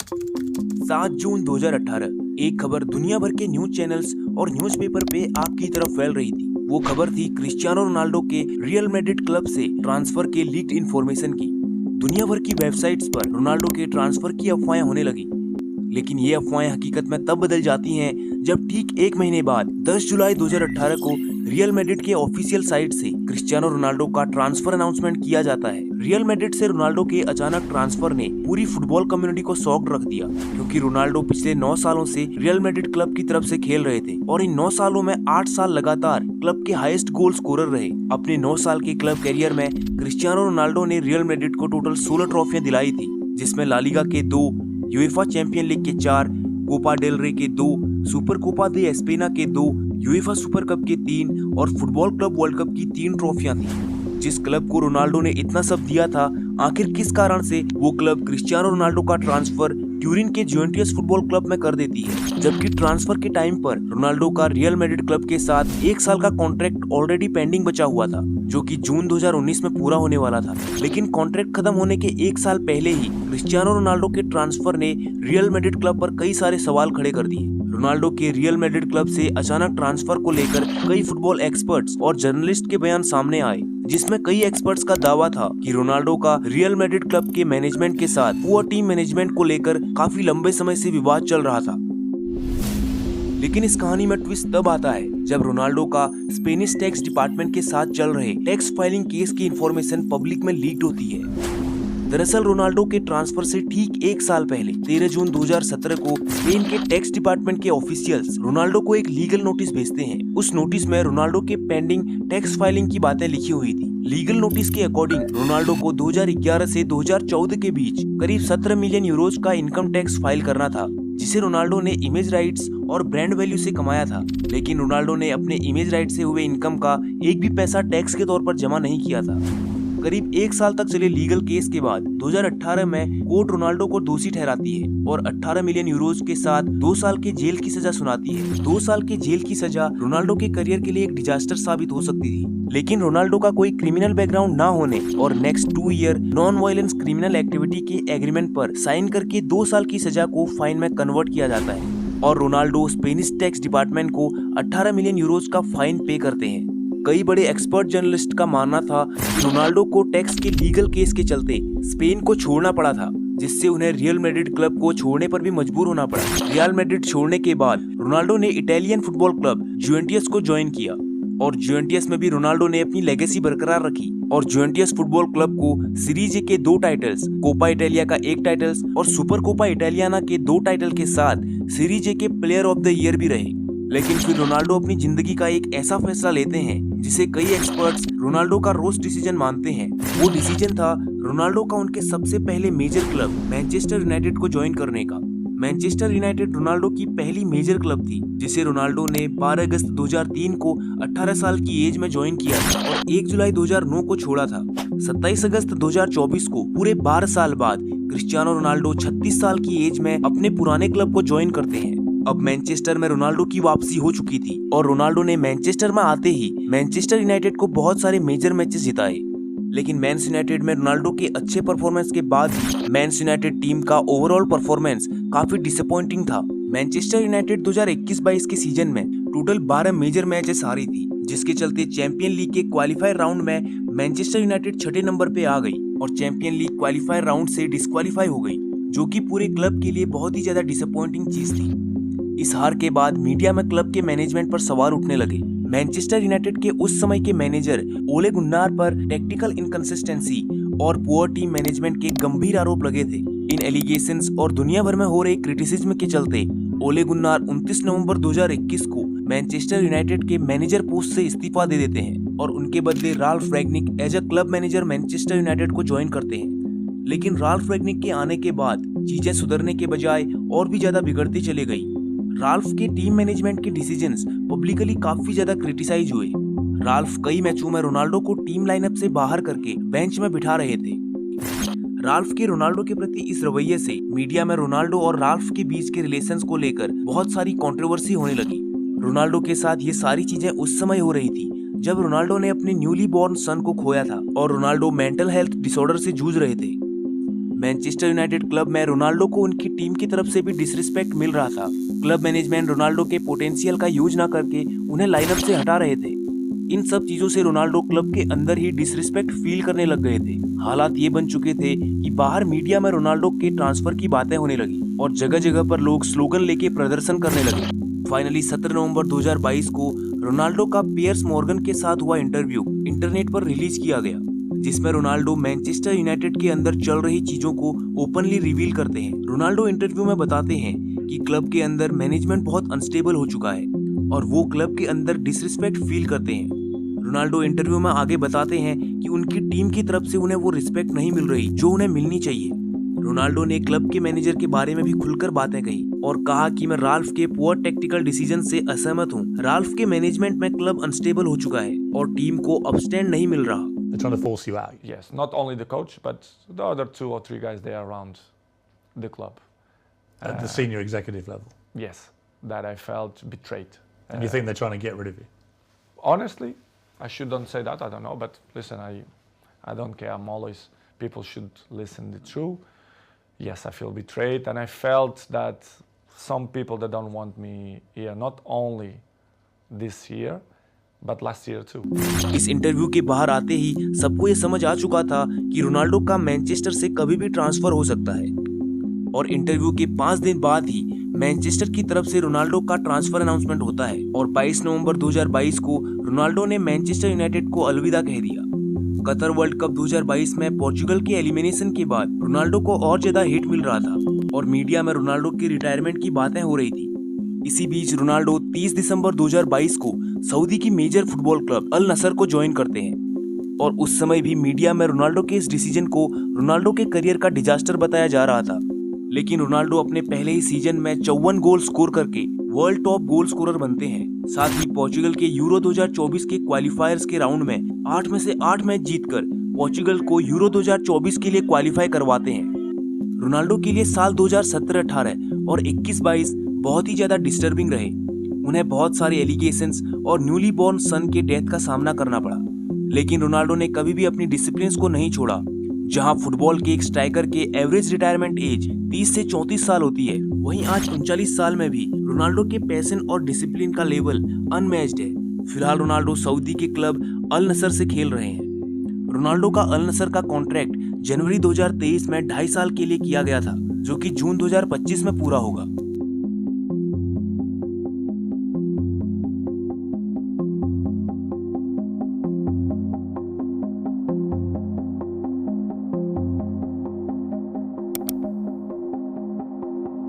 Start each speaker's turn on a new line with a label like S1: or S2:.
S1: 7 जून 2018 एक खबर दुनिया भर के न्यूज चैनल्स और न्यूज़पेपर पे आग की तरफ फैल रही थी। वो खबर थी क्रिस्टियानो रोनाल्डो के रियल मैड्रिड क्लब से ट्रांसफर के लीक्ड इन्फॉर्मेशन की। दुनिया भर की वेबसाइट्स पर रोनाल्डो के ट्रांसफर की अफवाहें होने लगी, लेकिन ये अफवाहें हकीकत में तब बदल जाती हैं जब ठीक एक महीने बाद 10 जुलाई 2018 को रियल मैड्रिड के ऑफिशियल साइट से क्रिस्टियानो रोनाल्डो का ट्रांसफर अनाउंसमेंट किया जाता है। रियल मैड्रिड से रोनाल्डो के अचानक ट्रांसफर ने पूरी फुटबॉल कम्युनिटी को शॉक्ड रख दिया, क्योंकि रोनाल्डो पिछले 9 सालों से रियल मैड्रिड क्लब की तरफ से खेल रहे थे और इन 9 सालों में 8 साल लगातार क्लब के हाईएस्ट गोल स्कोरर रहे। अपने 9 साल के क्लब कैरियर में क्रिस्टियानो रोनाल्डो ने रियल मैड्रिड को टोटल 16 ट्रॉफियां दिलाई थी, जिसमें ला लीगा के 2, यूएफा चैंपियन लीग के 4, कोपा डेल रे के 2, सुपर कोपा दे एस्पेना के 2, यूएफा सुपर कप के 3 और फुटबॉल क्लब वर्ल्ड कप की 3 ट्रॉफियां थी। जिस क्लब को रोनाल्डो ने इतना सब दिया था, आखिर किस कारण से वो क्लब क्रिस्टियानो रोनाल्डो का ट्रांसफर ट्यूरिन के जुवेंटस फुटबॉल क्लब में कर देती है, जबकि ट्रांसफर के टाइम पर रोनाल्डो का रियल मैड्रिड क्लब के साथ 1 साल का कॉन्ट्रैक्ट ऑलरेडी पेंडिंग बचा हुआ था, जो कि जून 2019 में पूरा होने वाला था। लेकिन कॉन्ट्रैक्ट खत्म होने के 1 साल पहले ही क्रिस्टियानो रोनाल्डो के ट्रांसफर ने रियल मैड्रिड क्लब पर कई सारे सवाल खड़े कर दिए। रोनाल्डो के रियल मैड्रिड क्लब से अचानक ट्रांसफर को लेकर कई फुटबॉल एक्सपर्ट्स और जर्नलिस्ट के बयान सामने आए, जिसमें कई एक्सपर्ट्स का दावा था कि रोनाल्डो का रियल मैड्रिड क्लब के मैनेजमेंट के साथ पुअर टीम मैनेजमेंट को लेकर काफी लंबे समय से विवाद चल रहा था। लेकिन इस कहानी में ट्विस्ट तब आता है जब रोनाल्डो का स्पेनिश टैक्स डिपार्टमेंट के साथ चल रहे टैक्स फाइलिंग केस की इंफॉर्मेशन पब्लिक में लीक होती है। दरअसल रोनाल्डो के ट्रांसफर से ठीक 1 साल पहले 13 जून 2017 को स्पेन के टैक्स डिपार्टमेंट के ऑफिशियल्स रोनाल्डो को एक लीगल नोटिस भेजते हैं। उस नोटिस में रोनाल्डो के पेंडिंग टैक्स फाइलिंग की बातें लिखी हुई थी। लीगल नोटिस के अकॉर्डिंग रोनाल्डो को 2011 से 2014 के बीच करीब 17 मिलियन यूरोज का इनकम टैक्स फाइल करना था, जिसे रोनाल्डो ने इमेज राइट्स और ब्रांड वैल्यू से कमाया था। लेकिन रोनाल्डो ने अपने इमेज राइट से हुए इनकम का एक भी पैसा टैक्स के तौर पर जमा नहीं किया था। करीब 1 साल तक चले लीगल केस के बाद 2018 में कोर्ट रोनाल्डो को दोषी ठहराती है और 18 मिलियन यूरोज के साथ 2 साल के जेल की सजा सुनाती है। 2 साल के जेल की सजा रोनाल्डो के करियर के लिए एक डिजास्टर साबित हो सकती थी, लेकिन रोनाल्डो का कोई क्रिमिनल बैकग्राउंड ना होने और next 2 year non violence criminal activity के एग्रीमेंट पर साइन करके 2 साल की सजा को फाइन में कन्वर्ट किया जाता है और रोनाल्डो स्पेनिश टैक्स डिपार्टमेंट को 18 मिलियन यूरोज का फाइन पे करते हैं। कई बड़े एक्सपर्ट जर्नलिस्ट का मानना था कि रोनाल्डो को टैक्स के लीगल केस के चलते स्पेन को छोड़ना पड़ा था, जिससे उन्हें रियल मैड्रिड क्लब को छोड़ने पर भी मजबूर होना पड़ा। रियल मैड्रिड छोड़ने के बाद रोनाल्डो ने इटालियन फुटबॉल क्लब जुवेंटस को ज्वाइन किया और जुवेंटस में भी रोनाल्डो ने अपनी लेगेसी बरकरार रखी और जुवेंटस फुटबॉल क्लब को सीरीज ए के 2 टाइटल्स, कोपा इटालिया का 1 टाइटल्स और सुपर कोपा इटालियाना के 2 टाइटल के साथ सीरीज ए के प्लेयर ऑफ द ईयर भी रहे। लेकिन फिर रोनाल्डो अपनी जिंदगी का एक ऐसा फैसला लेते हैं जिसे कई एक्सपर्ट्स रोनाल्डो का रोस्ट डिसीजन मानते हैं। वो डिसीजन था रोनाल्डो का उनके सबसे पहले मेजर क्लब मैनचेस्टर यूनाइटेड को ज्वाइन करने का। मैनचेस्टर यूनाइटेड रोनाल्डो की पहली मेजर क्लब थी, जिसे रोनाल्डो ने 12 अगस्त 2003 को 18 साल की एज में ज्वाइन किया था और 1 जुलाई 2009 को छोड़ा था। 27 अगस्त 2024 को पूरे 12 साल बाद क्रिस्टियानो रोनाल्डो 36 साल की एज में अपने पुराने क्लब को ज्वाइन करते हैं। अब मैनचेस्टर में रोनाल्डो की वापसी हो चुकी थी और रोनाल्डो ने मैनचेस्टर में आते ही मैनचेस्टर यूनाइटेड को बहुत सारे मेजर मैचेस जिताए। लेकिन मैन यूनाइटेड में रोनाल्डो के अच्छे परफॉर्मेंस के बाद भी मैन यूनाइटेड टीम का ओवरऑल परफॉर्मेंस काफी डिसअपॉइंटिंग था। मैनचेस्टर यूनाइटेड 2021-22 के सीजन में टोटल 12 मेजर मैचेस हारी थी, जिसके चलते चैंपियन लीग के क्वालिफायर राउंड में मैनचेस्टर यूनाइटेड 6ठे नंबर पे आ गई और चैंपियन लीग क्वालिफायर राउंड से डिस्क्वालीफाई हो गई, जो कि पूरे क्लब के लिए बहुत ही ज्यादा डिसअपॉइंटिंग चीज थी। इस हार के बाद मीडिया में क्लब के मैनेजमेंट पर सवाल उठने लगे। मैनचेस्टर यूनाइटेड के उस समय के मैनेजर ओले गुन्नार पर टेक्निकल इनकंसिस्टेंसी और पुअर टीम मैनेजमेंट के गंभीर आरोप लगे थे। इन एलिगेशंस और दुनिया भर में हो रहे क्रिटिसिज्म के चलते ओले गुन्नार 29 नवंबर 2021 को मैनचेस्टर यूनाइटेड के मैनेजर पोस्ट से इस्तीफा दे देते हैं और उनके बदले Ralf Rangnick as a club manager Manchester United को ज्वाइन करते हैं। लेकिन राल्फ रैंगनिक के आने के बाद चीजें सुधरने के बजाय और भी ज्यादा बिगड़ती चली गई। राल्फ के टीम मैनेजमेंट के डिसीजंस पब्लिकली काफी ज्यादा क्रिटिसाइज हुए। राल्फ कई मैचों में रोनाल्डो को टीम लाइनअप से बाहर करके बेंच में बिठा रहे थे। राल्फ के रोनाल्डो के प्रति इस रवैये से मीडिया में रोनाल्डो और राल्फ के बीच के रिलेशंस को लेकर बहुत सारी कंट्रोवर्सी होने लगी। रोनाल्डो के साथ ये सारी चीजें उस समय हो रही थी जब रोनाल्डो ने अपने न्यूली बॉर्न सन को खोया था और रोनाल्डो मेंटल हेल्थ डिसऑर्डर से जूझ रहे थे। मैनचेस्टर यूनाइटेड क्लब में रोनाल्डो को उनकी टीम की तरफ से भी डिसरिस्पेक्ट मिल रहा था। क्लब मैनेजमेंट रोनाल्डो के पोटेंशियल का यूज ना करके उन्हें लाइनअप से हटा रहे थे। इन सब चीजों से रोनाल्डो क्लब के अंदर ही डिसरिस्पेक्ट फील करने लग गए थे। हालात ये बन चुके थे कि बाहर मीडिया में रोनाल्डो के ट्रांसफर की बातें होने लगी और जगह जगह पर लोग स्लोगन लेके प्रदर्शन करने लगे। फाइनली 17 नवंबर 2022 को रोनाल्डो का पियर्स मॉर्गन के साथ हुआ इंटरव्यू इंटरनेट पर रिलीज किया गया, जिसमें रोनाल्डो मैनचेस्टर यूनाइटेड के अंदर चल रही चीजों को ओपनली रिवील करते हैं। रोनाल्डो इंटरव्यू में बताते हैं कि क्लब के अंदर मैनेजमेंट बहुत अनस्टेबल हो चुका है और वो क्लब के अंदर डिसरिस्पेक्ट फील करते हैं। रोनाल्डो इंटरव्यू में आगे बताते हैं कि उनकी टीम की तरफ से उन्हें वो रिस्पेक्ट नहीं मिल रही जो उन्हें मिलनी चाहिए। रोनाल्डो ने क्लब के मैनेजर के बारे में भी खुलकर बातें कही और कहा कि मैं राल्फ के पुअर टेक्टिकल डिसीजन से असहमत हूँ। राल्फ के मैनेजमेंट में क्लब अनस्टेबल हो चुका है और टीम को अपस्टैंड नहीं मिल रहा।
S2: They're trying to force you out.
S3: Yes, not only the coach, but the other 2 or 3 guys there around the club.
S2: At the senior executive level.
S3: Yes, that I felt betrayed.
S2: And you think they're trying to get rid of you?
S3: Honestly, I shouldn't say that. I don't know, but listen, I don't care. I'm always people should listen the truth. Yes, I feel betrayed, and I felt that some people that don't want me here, not only this year, but last year too.
S1: इस interview के बाहर आते ही सबको ये समझ आ चुका था कि रोनाल्डो का मैनचेस्टर से कभी भी ट्रांसफर हो सकता है और इंटरव्यू के 5 दिन बाद ही मैनचेस्टर की तरफ से रोनाल्डो का ट्रांसफर अनाउंसमेंट होता है और 22 नवंबर 2022 को रोनाल्डो ने मैनचेस्टर यूनाइटेड को अलविदा कह दिया। कतर वर्ल्ड कप 2022 में पोर्चुगल के एलिमिनेशन के बाद रोनाल्डो को और ज्यादा हिट मिल रहा था और मीडिया में रोनाल्डो की रिटायरमेंट की बातें हो रही थी। इसी बीच रोनाल्डो 30 दिसंबर 2022 को सऊदी की मेजर फुटबॉल क्लब अल नसर को ज्वाइन करते हैं और उस समय भी मीडिया में रोनाल्डो के इस डिसीजन को रोनाल्डो के करियर का डिजास्टर बताया जा रहा था। लेकिन रोनाल्डो अपने पहले ही सीजन में 54 गोल स्कोर करके वर्ल्ड टॉप गोल स्कोरर बनते हैं। साथ ही पोर्चुगल के यूरो 2024 के क्वालिफायर्स के राउंड में 8 में से 8 मैच जीतकर पोर्चुगल को यूरो 2024 के लिए क्वालिफाई करवाते हैं। रोनाल्डो के लिए साल 2017-18 और 21-22 बहुत ही ज्यादा डिस्टर्बिंग रहे। उन्हें बहुत सारे एलिगेशंस और न्यूली बॉर्न सन के डेथ का सामना करना पड़ा, लेकिन रोनाल्डो ने कभी भी अपनी डिसिप्लिन को नहीं छोड़ा। जहां फुटबॉल के एक स्ट्राइकर के एवरेज रिटायरमेंट एज 30 से 34 साल होती है, वहीं आज 39 साल में भी रोनाल्डो के पैशन और डिसिप्लिन का लेवल अनमैच्ड है। फिलहाल रोनाल्डो सऊदी के क्लब अल नसर से खेल रहे हैं। रोनाल्डो का अल नसर का कॉन्ट्रैक्ट जनवरी 2023 में 2.5 साल के लिए किया गया था, जो कि जून 2025 में पूरा होगा।